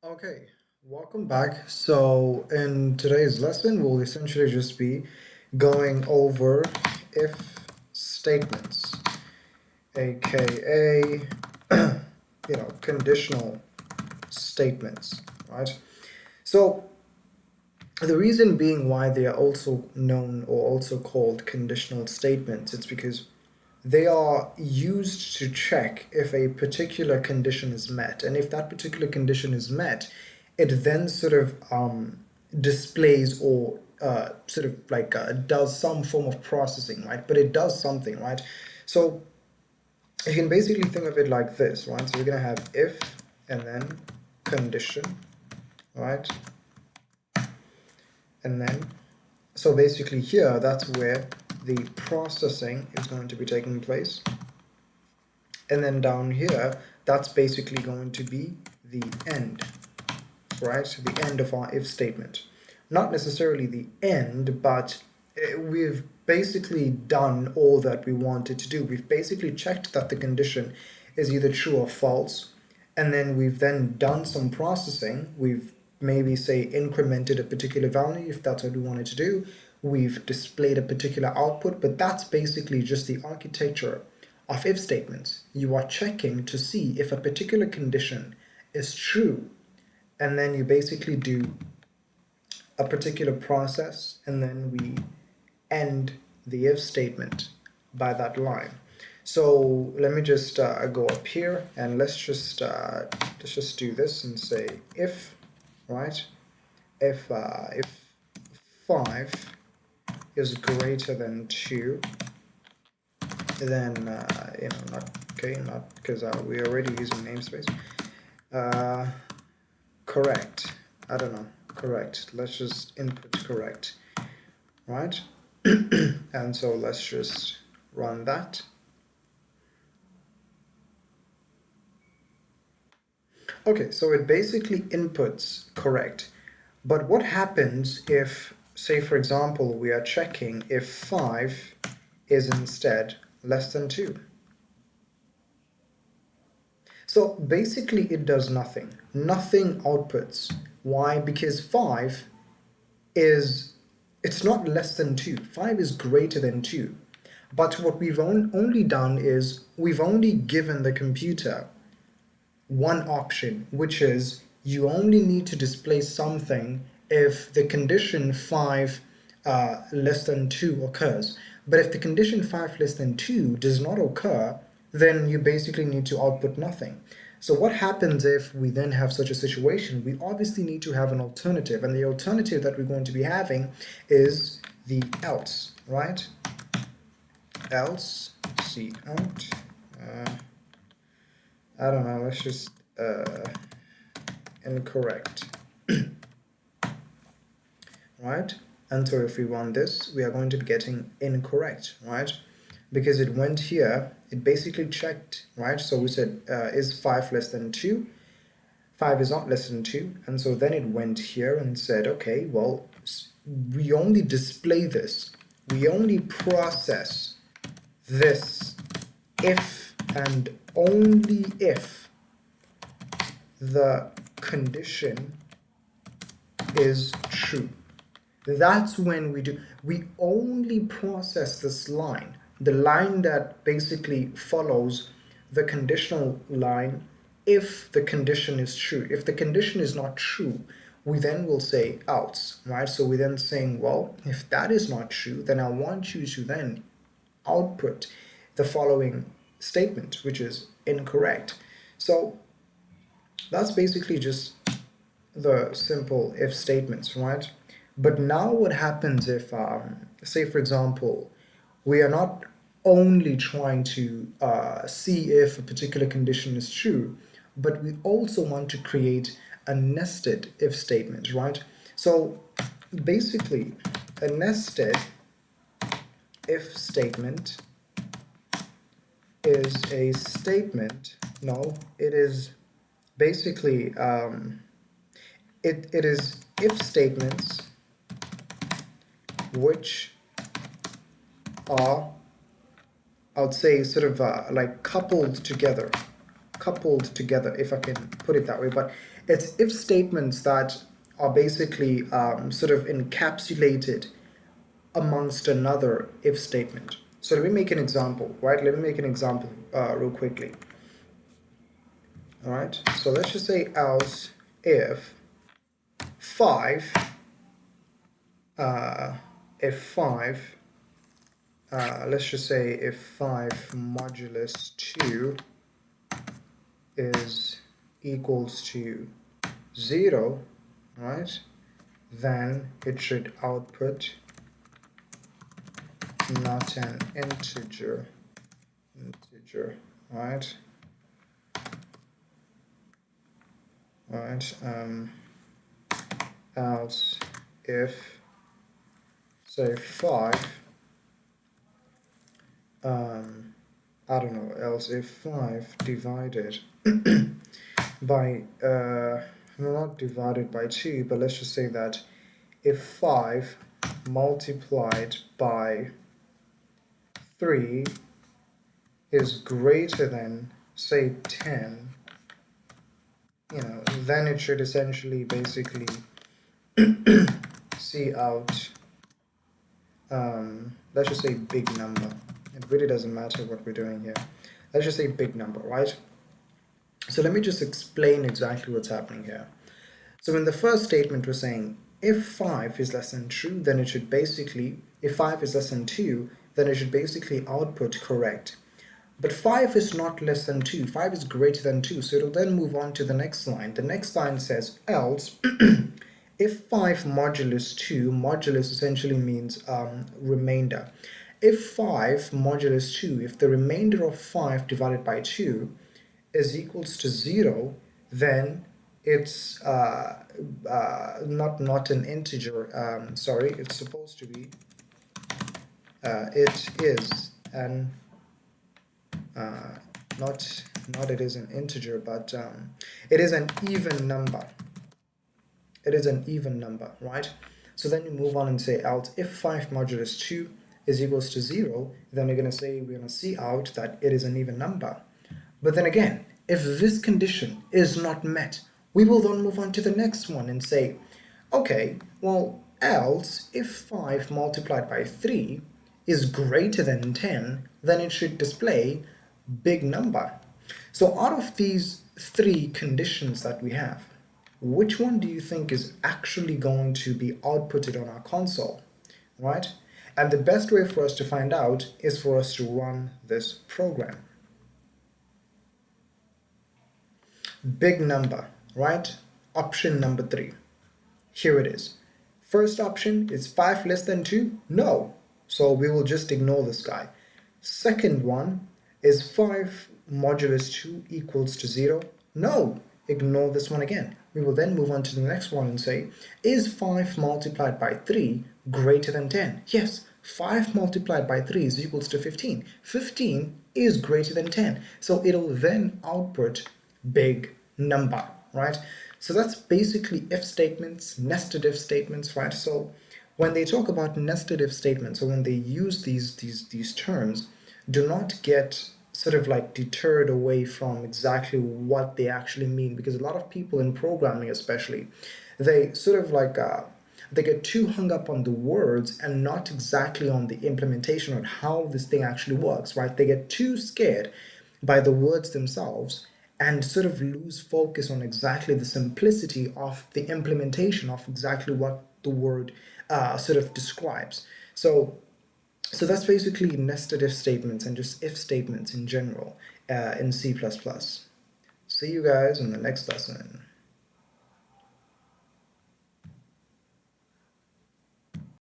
Okay, welcome back. So in today's lesson, we'll essentially just be going over if statements, aka conditional statements, right? So the reason being why they are also known or also called conditional statements, it's because they are used to check if a particular condition is met. And if that particular condition is met, it then sort of displays or does some form of processing, right? But it does something, right? So you can basically think of it like this, right? So you're going to have if and then condition, right? And then so basically here, that's where the processing is going to be taking place. And then down here, that's basically going to be the end, right? The end of our if statement. Not necessarily the end, but we've basically done all that we wanted to do. We've basically checked that the condition is either true or false, and then we've then done some processing. We've maybe say incremented a particular value if that's what we wanted to do. We've displayed a particular output, but that's basically just the architecture of if statements. You are checking to see if a particular condition is true, and then you basically do a particular process, and then we end the if statement by that line. So let me just go up here and let's just do this and say if, right? If 5 is greater than 2, then not okay, not because we're already using namespace. Correct. I don't know. Correct. Let's just input correct, right? And so let's just run that. Okay, so it basically inputs correct. But what happens if, say for example, we are checking if 5 is instead less than 2? So basically it does nothing. Nothing outputs. Why? Because 5 is, it's not less than 2. 5 is greater than 2. But what we've only done is we've only given the computer one option, which is you only need to display something if the condition 5 less than 2 occurs. But if the condition 5 less than 2 does not occur, then you basically need to output nothing. So what happens if we then have such a situation? We obviously need to have an alternative, and the alternative that we're going to be having is the else, right? Else, see out. I don't know, let's just incorrect. Right? And so if we run this, we are going to be getting incorrect, right? Because it went here, it basically checked, right? So we said, is 5 less than 2? 5 is not less than 2. And so then it went here and said, okay, well, we only display this. We only process this if and only if the condition is true. That's when we only process this line, the line that basically follows the conditional line, if the condition is true. If the condition is not true, we then will say else, right? So we then saying, well, if that is not true, then I want you to then output the following statement, which is incorrect. So that's basically just the simple if statements, right? But now what happens if, say for example, we are not only trying to see if a particular condition is true, but we also want to create a nested if statement, right? So basically, a nested if statement is a statement, no, it is basically, it is if statements which are, I would say, sort of like coupled together, coupled together, if I can put it that way, but it's if statements that are basically sort of encapsulated amongst another if statement. So let me make an example, right? Let me make an example real quickly. All right, so let's just say else if 5, if 5, let's just say if 5 modulus 2 is equals to 0, right, then it should output not an integer, right? Right, else if, say, 5, I don't know, else if 5 divided by, not divided by 2, but let's just say that if 5 multiplied by 3 is greater than, say, 10, then it should essentially basically see out, let's just say big number. It really doesn't matter what we're doing here. Let's just say big number, right? So let me just explain exactly what's happening here. So in the first statement, we're saying if 5 is less than true, then it should basically, if 5 is less than 2, then it should basically output correct. But 5 is not less than 2, 5 is greater than 2, so it'll then move on to the next line. The next line says else if 5 modulus 2, modulus essentially means remainder. If 5 modulus 2, if the remainder of 5 divided by 2 is equals to 0, then it's not an integer, sorry, it's supposed to be, it is an, not it is an integer, but it is an even number. It is an even number, right? So then you move on and say else if 5 modulus 2 is equals to 0, then we're going to see out that it is an even number. But then again, if this condition is not met, we will then move on to the next one and say, okay, well, else if 5 multiplied by 3 is greater than 10, then it should display big number. So out of these 3 conditions that we have, which one do you think is actually going to be outputted on our console, right? And the best way for us to find out is for us to run this program. Big number, right? Option number 3. Here it is. First option is 5 less than 2? No. So we will just ignore this guy. Second one is 5 modulus 2 equals to 0? No. Ignore this one again. We will then move on to the next one and say, is 5 multiplied by 3 greater than 10? Yes. 5 multiplied by 3 is equals to 15. 15 is greater than 10. So it'll then output big number, right? So that's basically if statements, nested if statements, right? So when they talk about nested if statements, or when they use these terms, do not get sort of like deterred away from exactly what they actually mean, because a lot of people in programming especially, they sort of like they get too hung up on the words and not exactly on the implementation on how this thing actually works, right? They get too scared by the words themselves and sort of lose focus on exactly the simplicity of the implementation of exactly what the word sort of describes. So that's basically nested if statements and just if statements in general in C++. See you guys in the next lesson.